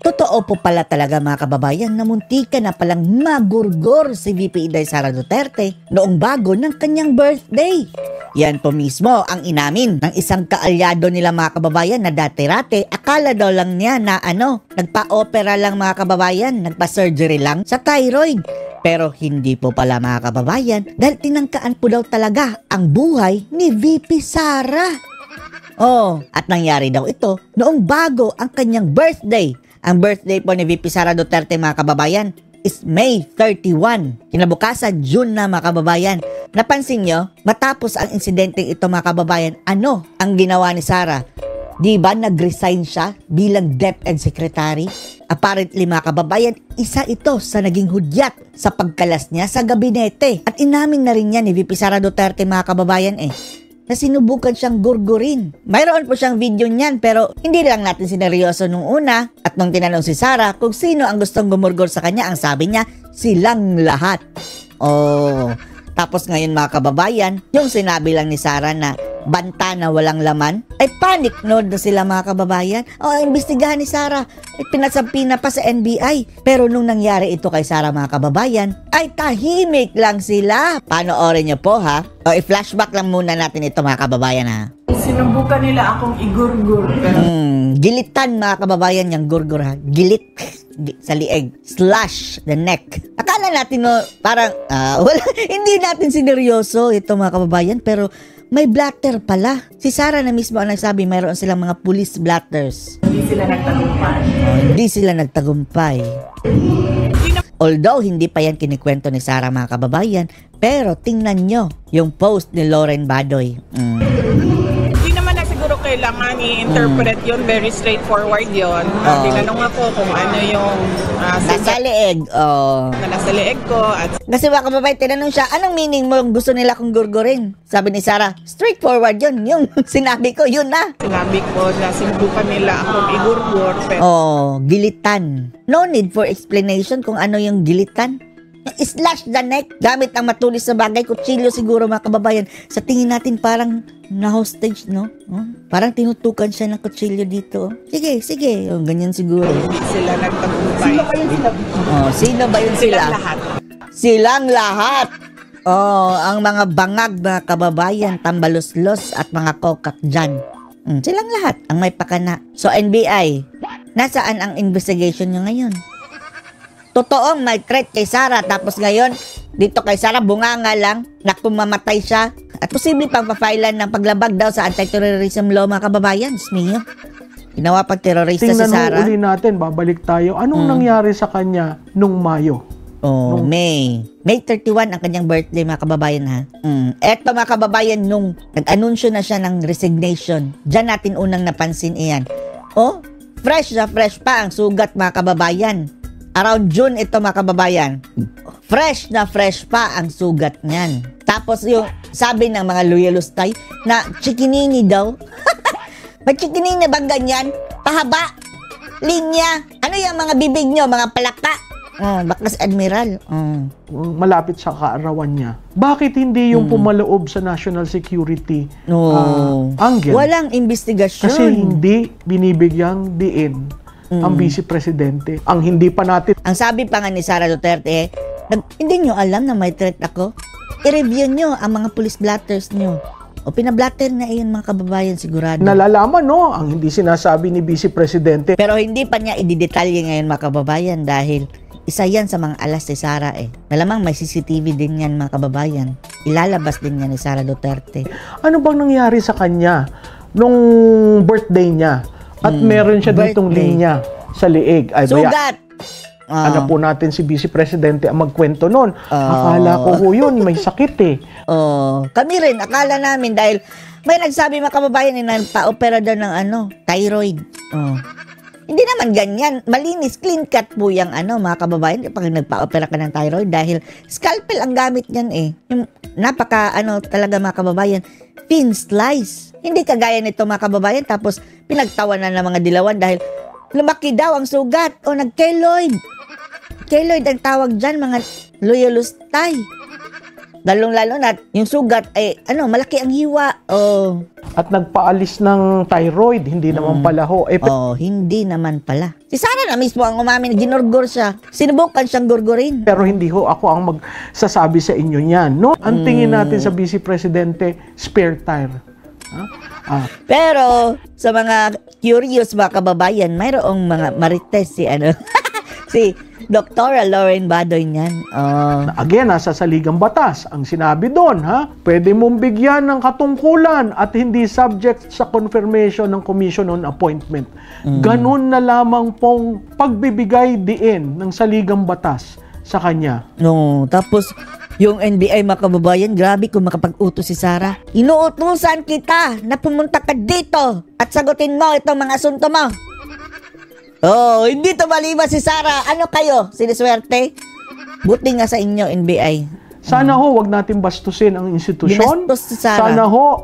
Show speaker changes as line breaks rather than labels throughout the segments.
Totoo po pala talaga mga kababayan na muntika na palang magurgor si VP Inday Sara Duterte noong bago ng kanyang birthday. Yan po mismo ang inamin ng isang kaalyado nila mga kababayan na dati-rate akala daw lang niya na nagpa-opera lang mga kababayan, nagpa-surgery lang sa thyroid. Pero hindi po pala mga kababayan dahil tinangkaan po daw talaga ang buhay ni VP Sara. At nangyari daw ito noong bago ang kanyang birthday. Ang birthday po ni VP Sara Duterte mga kababayan is May 31. Kinabukasan, June na mga kababayan. Napansin nyo, matapos ang insidente ito mga kababayan, ano ang ginawa ni Sara? Di ba nag-resign siya bilang DepEd Secretary? Apparently mga kababayan, isa ito sa naging hudyat sa pagkalas niya sa gabinete. At inamin na rin yan ni VP Sara Duterte mga kababayan na sinubukan siyang gurgurin. Mayroon po siyang video niyan pero hindi lang natin sineryoso nung una. At nung tinanong si Sara kung sino ang gustong gumurgor sa kanya, ang sabi niya, silang lahat. Tapos ngayon mga kababayan, yung sinabi lang ni Sara na banta na walang laman, ay panic mode na sila mga kababayan. Imbestigahan ni Sara, pinasampi na pa sa NBI. Pero nung nangyari ito kay Sara mga kababayan, ay tahimik lang sila. Panoorin niyo po ha. I-flashback lang muna natin ito mga kababayan ha.
Sinubukan nila akong igurgur. Pero
gilitan mga kababayan yung gurgur ha. Gilit sa lieg slash the neck. Akala natin parang hindi natin sineryoso ito mga kababayan pero may blatter pala. Si Sara na mismo ang nagsabi mayroon silang mga police blatters.
Hindi sila nagtagumpay.
Hindi sila nagtagumpay. Although hindi pa yan kinikwento ni Sara mga kababayan, pero tingnan nyo yung post ni Lauren Badoy.
Hindi naman na siguro kailangan i-interpret yun. Very straightforward yun. Tinanong ako kung ano yung
nasa leeg.
Nasa leeg ko. At
Kasi mga kababayan, tinanong siya, anong meaning mo gusto nila kong gurgurin? Sabi ni Sara, straightforward yun. Yung sinabi ko, yun na.
sinabi ko na sinubukan nila akong igurgur. Pero
Gilitan. No need for explanation kung ano yung gilitan. Slash the neck. Gamit ang matulis na bagay. Kutsilyo siguro mga kababayan. Sa tingin natin parang na-hostage, no? Parang tinutukan siya ng kutsilyo dito. Sige. Ganyan siguro.
hindi sila nagtagumpay.
Sino ba yun sila?
Silang lahat.
Silang lahat. Ang mga bangag na kababayan, tambaluslos at mga kokak dyan. Silang lahat ang may pakana. So NBI, nasaan ang investigation nyo ngayon? Totoong may threat kay Sara tapos ngayon, dito kay Sara bunganga lang na kung mamatay siya at posible pang pa-filean ng paglabag daw sa anti-terrorism law mga kababayan. Mio. Ginawa pag terorista si Sara.
Tingnan uli natin, babalik tayo. Anong nangyari sa kanya nung Mayo?
May 31 ang kanyang birthday mga kababayan ha. Eto mga kababayan nung nag-anunsyo na siya ng resignation. Diyan natin unang napansin iyan. Fresh pa ang sugat mga kababayan. Around June ito mga kababayan. Fresh pa ang sugat niyan. Tapos yung sabi ng mga loyalustay na chikinini daw. May chikinini bang ganyan? Pahaba? Linya? Ano yung mga bibig nyo? Mga palaka? Bakas Admiral.
Malapit sa kaarawan niya. Bakit hindi yung pumaloob sa national security angle?
Walang investigasyon.
Kasi hindi binibigyang diin ang Vice Presidente. Ang hindi pa natin.
Ang sabi pa nga ni Sara Duterte, hindi nyo alam na may threat ako? I-review nyo ang mga police blatters nyo. Pinablatter na iyon mga kababayan sigurado.
Nalalaman ang hindi sinasabi ni Vice Presidente.
Pero hindi pa niya i-detalye ngayon mga kababayan dahil isa yan sa mga alas ni Sara Malamang may CCTV din yan mga kababayan. Ilalabas din yan ni Sara Duterte.
Ano bang nangyari sa kanya nung birthday niya? At meron siya ditong linya sa liig.
Sugat!
Ano po natin si Vice Presidente ang magkwento nun. Akala ko yun, may sakit
Kami rin, akala namin dahil may nagsabi mga kababayan na pa-opera daw ng thyroid. Hindi naman ganyan. Malinis, clean cut po yung mga kababayan pag nagpa-opera ka ng thyroid dahil scalpel ang gamit niyan Yung napaka talaga mga kababayan, thin slice. Hindi kagaya nito mga kababayan tapos pinagtawanan ng mga dilawan dahil lumaki daw ang sugat o nag-keloid. Keloid ang tawag dyan mga loyalustay. Lalong-lalo na yung sugat ay malaki ang hiwa. Oh.
At nagpaalis ng thyroid, hindi naman pala ho.
Hindi naman pala. Si Sara na mismo ang umamin, ginurgur siya. Sinubukan siyang gurgurin.
Pero hindi ho ako ang magsasabi sa inyo niyan, no? Ang tingin natin sa Vice Presidente, spare tire.
Pero sa mga curious mga kababayan, mayroong mga marites si si Dr. Lauren Badoy niyan.
Again, nasa saligang batas. Ang sinabi doon, pwede mong bigyan ng katungkulan at hindi subject sa confirmation ng Commission on Appointment. Ganun na lamang pong pagbibigay diin ng saligang batas sa kanya.
Tapos yung NBI mga kababayan, grabe kung makapag-utos si Sara. Inuutusan kita na pumunta ka dito at sagutin mo itong mga asunto mo. Hindi to maliba si Sara. Ano kayo? Siniswerte? Buti nga sa inyo, NBI.
Sana ho, wag natin bastusin ang institusyon.
Binastos si Sara.
Sana ho,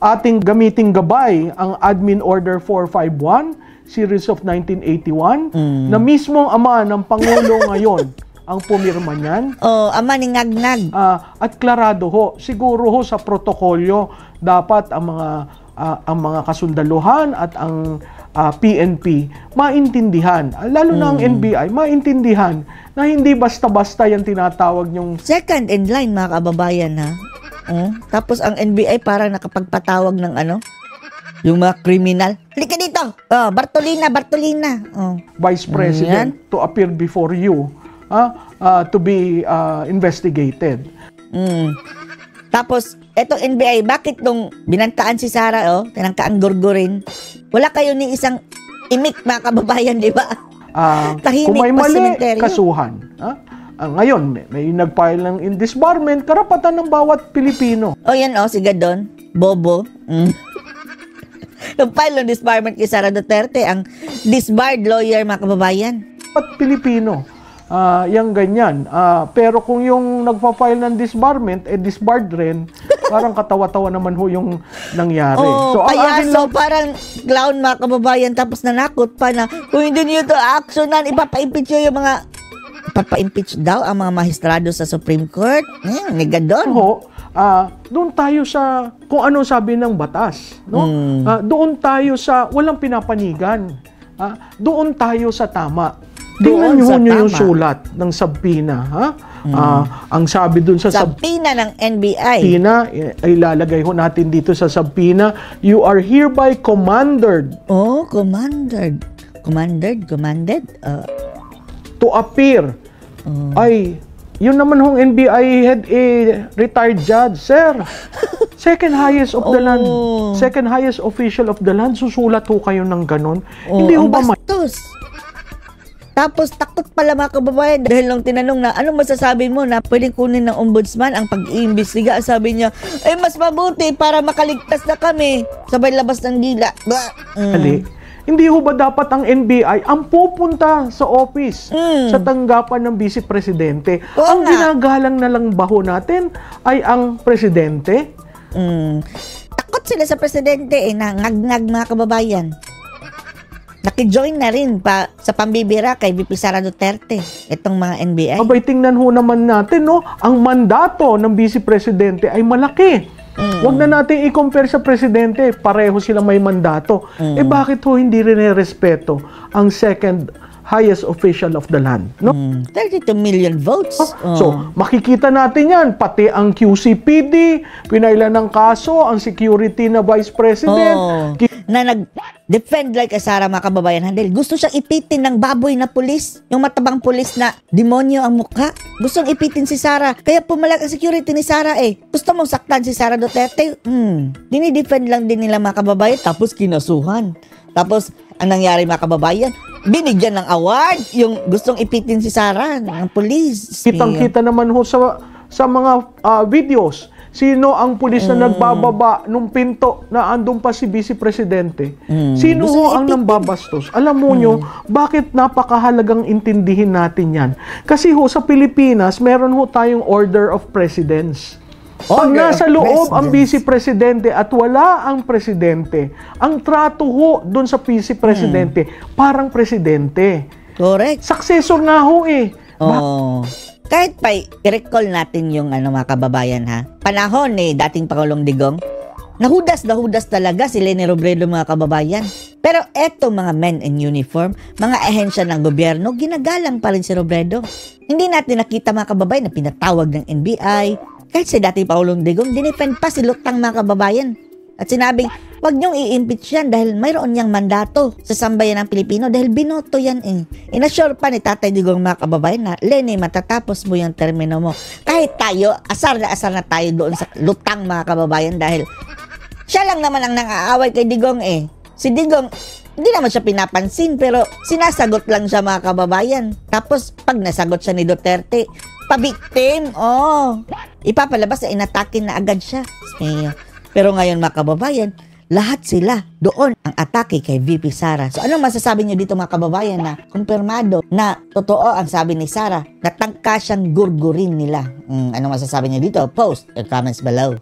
ating gamiting gabay ang Admin Order 451, Series of 1981, na mismong ama ng Pangulo ngayon ang pumirma niyan.
Ama ni Ngagnag.
At klarado ho, siguro ho sa protokolyo, dapat ang mga kasundaluhan at ang PNP maintindihan, lalo na ang NBI, maintindihan na hindi basta-basta yung tinatawag yung
second in line mga kababayan Tapos ang NBI parang nakapagpatawag ng yung mga kriminal. Halika dito! Bartolina.
Vice President to appear before you to be investigated.
Tapos, etong NBI, bakit nung binantaan si Sara, tinangkaan gurgurin, wala kayo ni isang imik mga kababayan, di ba? Tahimik
kung may
pa
mali,
sementeryo.
kasuhan. Ngayon, may nag-file ng indisbarment, karapatan ng bawat Pilipino.
Yan si Gadon, Bobo. Nag-file ng disbarment kay Sara Duterte, ang disbarred lawyer mga kababayan.
At Pilipino. Yang ganyan. Pero kung yung nagpa-file ng disbarment, disbarred rin, parang katawa-tawa naman ho yung nangyari.
So, payaso, parang clown mga kababayan, tapos nanakot pa na, kung hindi niyo ito actionan, ipapa-impeach yung mga, ipapa-impeach daw ang mga maestrado sa Supreme Court. Gadon.
Doon tayo sa, kung ano sabi ng batas. No? Doon tayo sa, walang pinapanigan. Doon tayo sa tama. Tingnan nyo yung sulat ng subpoena, ang sabi dun sa
subpoena ng NBI.
Subpoena, ilalagay ho natin dito sa subpoena, you are hereby commanded.
Commanded.
To appear. Ay, yun naman hong NBI head retired judge, sir. Second highest of the land. Second highest official of the land. Susulat ho kayo ng ganon. Hindi ho ba
bastos. Tapos takot pala mga kababayan dahil nung tinanong na anong masasabi mo na pwedeng kunin ng ombudsman ang pag-iimbestiga, sabi niya, mas mabuti para makaligtas na kami. Sabay labas ng dila.
Hindi ho ba dapat ang NBI ang pupunta sa office sa tanggapan ng Vice Presidente? Ang ginagalang na lang ba ho natin ay ang Presidente?
Takot sila sa Presidente na ngagnag mga kababayan. Naki-join na rin pa sa pambibira kay VP Sara Duterte itong mga NBI.
Abay, tingnan ho naman natin, ang mandato ng Vice Presidente ay malaki. Huwag na natin i-compare sa Presidente, pareho sila may mandato. Bakit ho hindi rin respeto ang second highest official of the land? No?
32 million votes.
So, makikita natin yan. Pati ang QCPD, pinayla ng kaso, ang security na Vice President.
Na nag-defend like Sara mga kababayan handel. Gusto siyang ipitin ng baboy na pulis. Yung matabang pulis na demonyo ang mukha. Gustong ipitin si Sara. Kaya pumalag ang security ni Sara Gusto mong saktan si Sara Duterte? Dinidefend lang din nila mga kababayan. Tapos kinasuhan. Tapos, ang nangyari mga kababayan, binigyan ng award yung gustong ipitin si Sara ng pulis.
Kitang-kita naman ho sa mga videos. Sino ang pulis na nagbababa nung pinto na andun pa si Vice Presidente? Sino ho ang nambabastos? Alam mo nyo, bakit napakahalagang intindihin natin yan? Kasi ho sa Pilipinas, meron ho tayong Order of Presidents. Pag nasa loob ang Vice Presidente at wala ang Presidente, ang trato ho dun sa Vice Presidente, parang Presidente.
Correct.
Successor nga ho
Kahit pa i-recall natin yung mga kababayan ha. Panahon ni dating Pangulong Digong, nahudas talaga si Leni Robredo mga kababayan. Pero eto mga men in uniform, mga ahensya ng gobyerno, ginagalang pa rin si Robredo. Hindi natin nakita mga kababayan na pinatawag ng NBI. Kahit si dating Pangulong Digong, dinepend pa si Lutang mga kababayan. At sinabing, wag niyong i-impeach yan dahil mayroon niyang mandato sa sambayan ng Pilipino dahil binoto yan eh. Inassure pa ni Tatay Digong mga kababayan na, Leni, matatapos mo yung termino mo. Kahit tayo, asar na tayo doon sa Lutang mga kababayan dahil siya lang naman ang nang-aaway kay Digong eh. Si Digong, hindi naman siya pinapansin pero sinasagot lang siya mga kababayan. Tapos pag nasagot siya ni Duterte, pabiktim, ipapalabas na inatakin na agad siya. Pero ngayon mga kababayan, lahat sila doon ang atake kay VP Sara. So anong masasabi niyo dito mga kababayan na kumpirmado na totoo ang sabi ni Sara na tangka siyang gurgurin nila? Anong masasabi niyo dito? Post your comments below.